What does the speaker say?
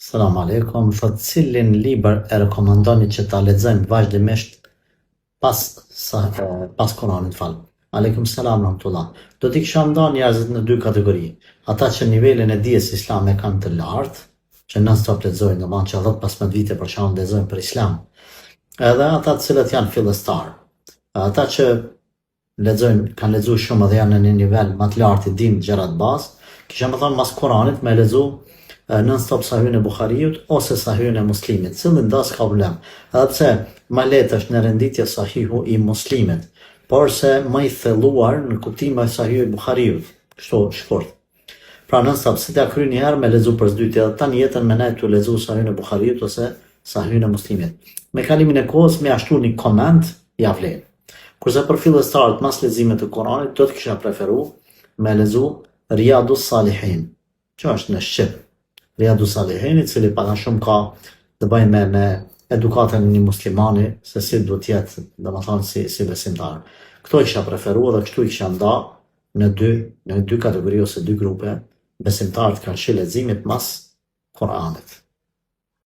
Selam aleikum, thot cilin libër e rekomandoni që ta lexojmë vazhdimisht pas Kuranit fal. Aleikum selam rahmetullah. Do t'i kisha ndarë njerëzit në dy kategori. Ata që nivelin e dijes islame kanë të lartë, që non stop lexojnë, domethënë që 10-15 vite për shembull lexojnë për islam. Edhe ata të cilët janë fillestar. Ata që lexojnë, kanë lexuar shumë dhe janë në një nivel më të lartë i dinë gjërat bazë, kisha më thonë mas Kuranit me lexu non-stop Sahihun e Buhariut ose Sahihun e Muslimit, cillin das ka problem. Edhe pse më lehtë është në renditje Sahihu i Muslimit, por se më i thelluar në kuptimin e Sahihut e Buhariut, kështu shkurt. Pra non-stop si ta kryeni një herë me lexu për s'dyti, edhe tani jetën me ne tu lexu Sahihun e Buhariut ose Sahihun e Muslimit. Me kalimin e kohës me ashtu një koment ja vlen. Kurse për fillestarët mas leximit të Kuranit do të kisha preferu me lexu Riyadus Salihin, që është në shqip. Riyadus Salihin, i cili pak a shumë ka të bëjë me edukatën e një muslimani, se si duhet jetë, domethënë si besimtar. Këto isha preferu dhe kështu i kisha nda në dy kategori ose dy grupe besimtarët kanë shi leximit mas Kuranit.